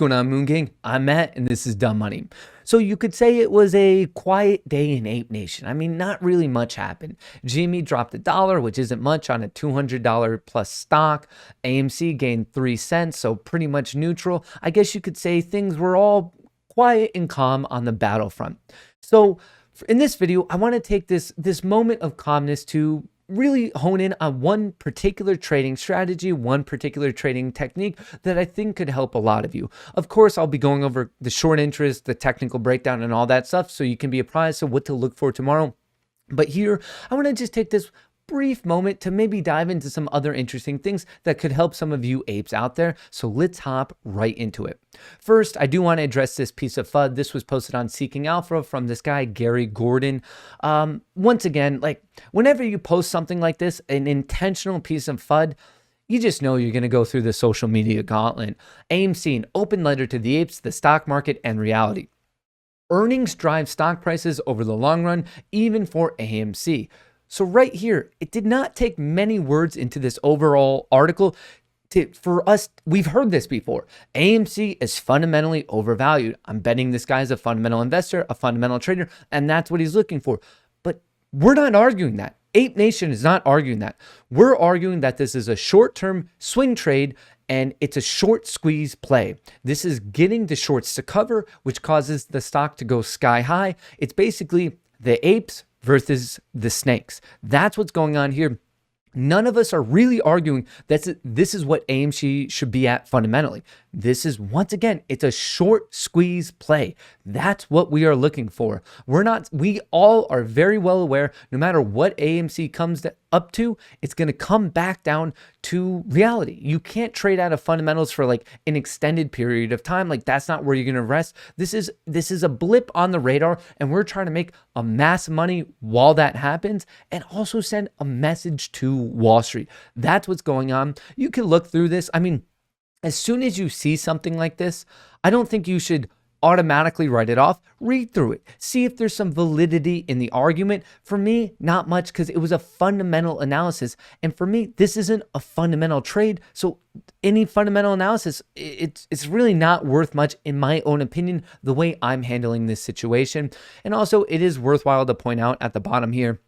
going on, Moon King? I'm Matt, and this is Dumb Money. So you could say it was a quiet day in Ape Nation. I mean, not really much happened. GME dropped $1, which isn't much on a $200 plus stock. AMC gained 3 cents, so pretty much neutral. I guess you could say things were all quiet and calm on the battlefront. So in this video, I want to take this moment of calmness to really hone in on one particular trading strategy, one particular trading technique that I think could help a lot of you. Of course, I'll be going over the short interest, the technical breakdown, and all that stuff, so you can be apprised of what to look for tomorrow. But here, I want to just take this brief moment to maybe dive into some other interesting things that could help some of you apes out there. So let's hop right into it. First, I do want to address this piece of FUD. This was posted on Seeking Alpha from this guy, Gary Gordon. Once again, like whenever you post something like this, an intentional piece of FUD, you just know you're going to go through the social media gauntlet. AMC, an open letter to the apes, the stock market, and reality. Earnings drive stock prices over the long run, even for AMC. So right here, it did not take many words into this overall article for us. We've heard this before. AMC is fundamentally overvalued. I'm betting this guy's a fundamental investor, a fundamental trader, and that's what he's looking for. But we're not arguing that. Ape Nation is not arguing that. We're arguing that this is a short-term swing trade and it's a short squeeze play. This is getting the shorts to cover, which causes the stock to go sky high. It's basically the apes versus the snakes. That's what's going on here. None of us are really arguing that this is what AMC should be at fundamentally. This is, once again, it's a short squeeze play. That's what we are looking for. We all are very well aware, no matter what AMC comes up to, it's going to come back down to reality. You can't trade out of fundamentals for like an extended period of time. Like that's not where you're going to rest. This is a blip on the radar, and we're trying to make a mass money while that happens and also send a message to Wall Street. That's what's going on. You can look through this. I mean, as soon as you see something like this, I don't think you should automatically write it off. Read through it. See if there's some validity in the argument. For me, not much, because it was a fundamental analysis. And for me, this isn't a fundamental trade. So any fundamental analysis, it's really not worth much, in my own opinion, the way I'm handling this situation. And also, it is worthwhile to point out at the bottom here,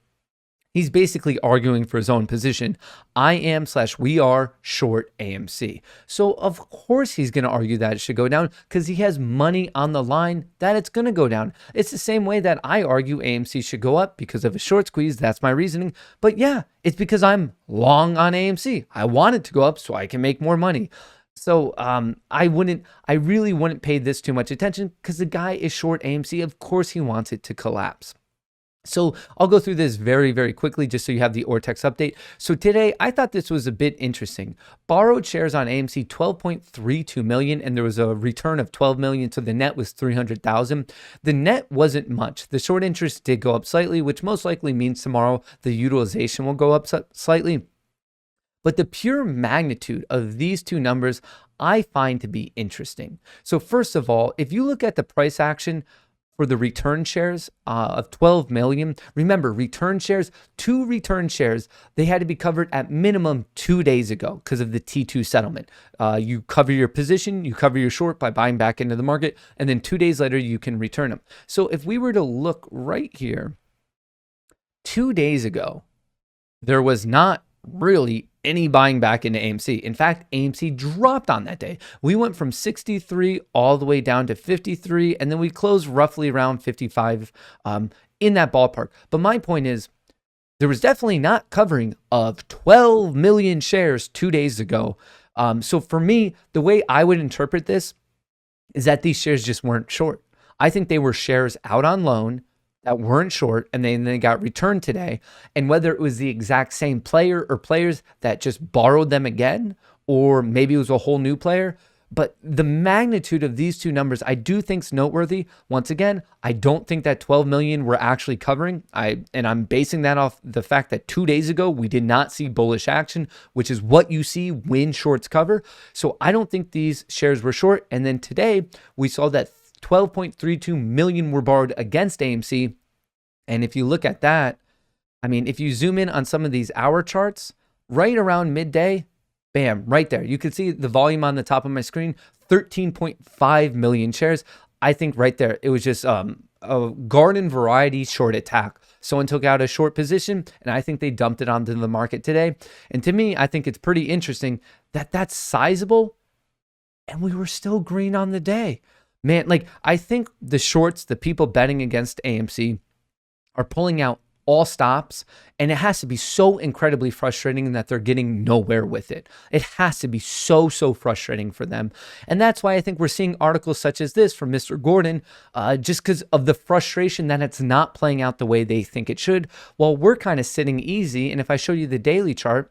he's basically arguing for his own position. We are short AMC. So of course he's going to argue that it should go down because he has money on the line that it's going to go down. It's the same way that I argue AMC should go up because of a short squeeze. That's my reasoning. But yeah, it's because I'm long on AMC. I want it to go up so I can make more money. So I really wouldn't pay this too much attention because the guy is short AMC. Of course he wants it to collapse. So I'll go through this very, very quickly just so you have the Ortex update. So today, I thought this was a bit interesting. Borrowed shares on AMC, 12.32 million, and there was a return of 12 million, so the net was 300,000. The net wasn't much. The short interest did go up slightly, which most likely means tomorrow the utilization will go up slightly. But the pure magnitude of these two numbers, I find to be interesting. So first of all, if you look at the price action for the return shares of 12 million. Remember, two return shares, they had to be covered at minimum 2 days ago because of the T2 settlement. You cover your position, you cover your short by buying back into the market, and then 2 days later, you can return them. So if we were to look right here, 2 days ago, there was not really any buying back into AMC. In fact, AMC dropped on that day. We went from 63 all the way down to 53, and then we closed roughly around 55 in that ballpark. But my point is, there was definitely not covering of 12 million shares 2 days ago. So for me, the way I would interpret this is that these shares just weren't short. I think they were shares out on loan that weren't short, and then they got returned today. And whether it was the exact same player or players that just borrowed them again, or maybe it was a whole new player, but the magnitude of these two numbers, I do think is noteworthy. Once again, I don't think that 12 million we're actually covering. I'm basing that off the fact that 2 days ago, we did not see bullish action, which is what you see when shorts cover. So I don't think these shares were short. And then today, we saw that 12.32 million were borrowed against AMC. And if you look at that, I mean, if you zoom in on some of these hour charts, right around midday, bam, right there. You can see the volume on the top of my screen, 13.5 million shares. I think right there, it was just a garden variety short attack. Someone took out a short position, and I think they dumped it onto the market today. And to me, I think it's pretty interesting that that's sizable, and we were still green on the day. Man, like, I think the shorts, the people betting against AMC, are pulling out all stops, and it has to be so incredibly frustrating that they're getting nowhere with it. It has to be so frustrating for them. And that's why I think we're seeing articles such as this from Mr. Gordon, just because of the frustration that it's not playing out the way they think it should, while we're kind of sitting easy. And if I show you the daily chart,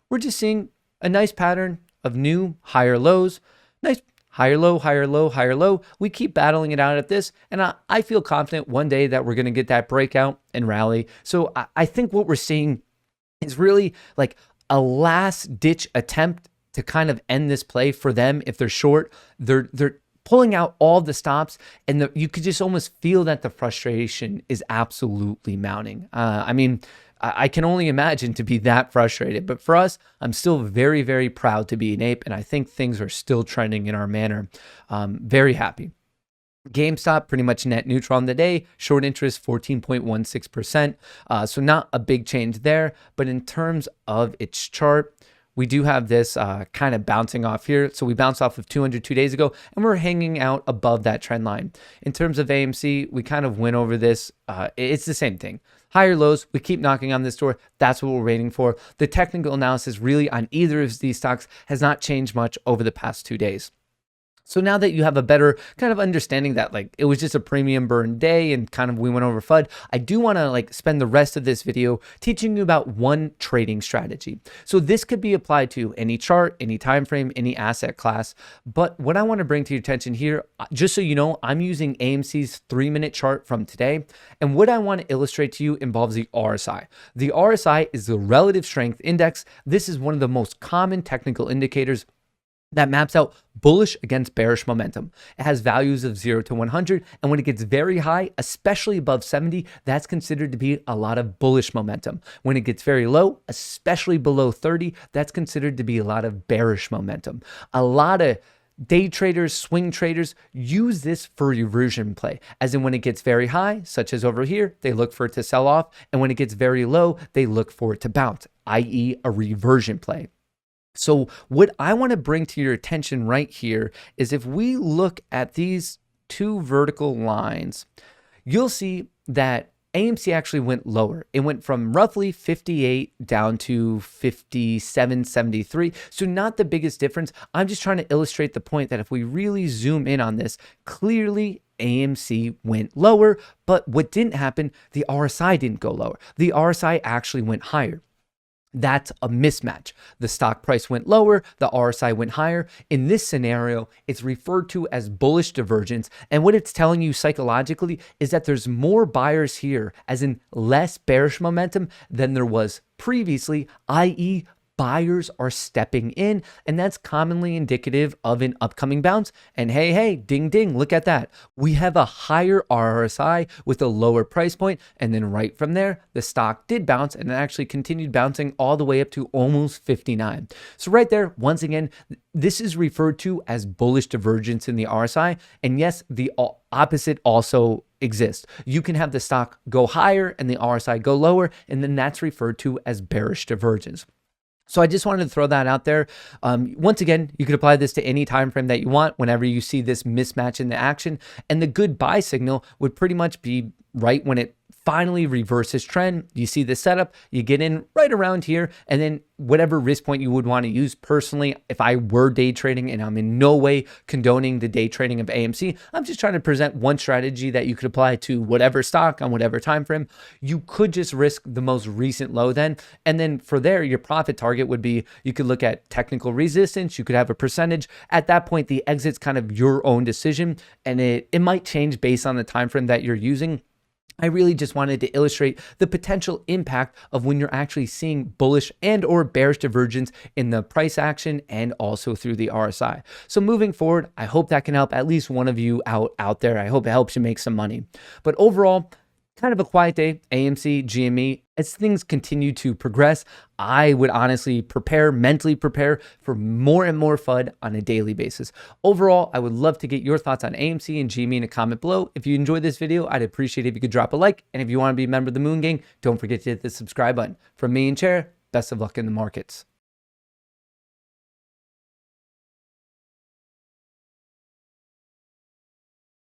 we're just seeing a nice pattern of new higher lows, nice higher low, higher low, higher low. We keep battling it out at this, and I feel confident one day that we're going to get that breakout and rally. So I think what we're seeing is really like a last ditch attempt to kind of end this play for them. If they're short, they're pulling out all the stops, and you could just almost feel that the frustration is absolutely mounting. I mean, I can only imagine to be that frustrated. But for us, I'm still very proud to be an ape, and I think things are still trending in our manner. Very happy. GameStop pretty much net neutral on the day. Short interest 14.16%. So not a big change there. But in terms of its chart, we do have this kind of bouncing off here. So we bounced off of 200 2 days ago, and we're hanging out above that trend line. In terms of AMC, we kind of went over this. It's the same thing. Higher lows, we keep knocking on this door. That's what we're waiting for. The technical analysis really on either of these stocks has not changed much over the past 2 days. So now that you have a better kind of understanding that like it was just a premium burn day and kind of we went over FUD, I do want to like spend the rest of this video teaching you about one trading strategy. So this could be applied to any chart, any time frame, any asset class. But what I want to bring to your attention here, just so you know, I'm using AMC's 3-minute chart from today. And what I want to illustrate to you involves the RSI. The RSI is the relative strength index. This is one of the most common technical indicators that maps out bullish against bearish momentum. It has values of 0 to 100, and when it gets very high, especially above 70, that's considered to be a lot of bullish momentum. When it gets very low, especially below 30, that's considered to be a lot of bearish momentum. A lot of day traders, swing traders use this for reversion play, as in when it gets very high, such as over here, they look for it to sell off, and when it gets very low, they look for it to bounce, i.e. a reversion play. So what I want to bring to your attention right here is if we look at these two vertical lines, you'll see that AMC actually went lower. It went from roughly 58 down to 57.73. So not the biggest difference. I'm just trying to illustrate the point that if we really zoom in on this, clearly AMC went lower, but what didn't happen, the RSI didn't go lower. The RSI actually went higher. That's a mismatch. The stock price went lower, the RSI went higher. In this scenario, it's referred to as bullish divergence. And what it's telling you psychologically is that there's more buyers here, as in less bearish momentum than there was previously, i.e. buyers are stepping in, and that's commonly indicative of an upcoming bounce. And hey, ding, ding, look at that. We have a higher RSI with a lower price point, and then right from there, the stock did bounce, and it actually continued bouncing all the way up to almost 59. So right there, once again, this is referred to as bullish divergence in the RSI, and yes, the opposite also exists. You can have the stock go higher and the RSI go lower, and then that's referred to as bearish divergence. So I just wanted to throw that out there. Once again, you could apply this to any time frame that you want whenever you see this mismatch in the action. And the good buy signal would pretty much be right when it finally reverses trend. You see the setup, you get in right around here, and then whatever risk point you would want to use. Personally, if I were day trading, and I'm in no way condoning the day trading of AMC, I'm just trying to present one strategy that you could apply to whatever stock on whatever time frame. You could just risk the most recent low then, and then for there, your profit target would be, you could look at technical resistance, you could have a percentage. At that point, the exit's kind of your own decision, and it might change based on the time frame that you're using. I really just wanted to illustrate the potential impact of when you're actually seeing bullish and or bearish divergence in the price action and also through the RSI. So moving forward, I hope that can help at least one of you out there. I hope it helps you make some money. But overall, kind of a quiet day, AMC, GME. As things continue to progress, I would honestly mentally prepare for more and more FUD on a daily basis. Overall, I would love to get your thoughts on AMC and GME in a comment below. If you enjoyed this video, I'd appreciate it if you could drop a like. And if you want to be a member of the Moon Gang, don't forget to hit the subscribe button. From me and Chair, best of luck in the markets.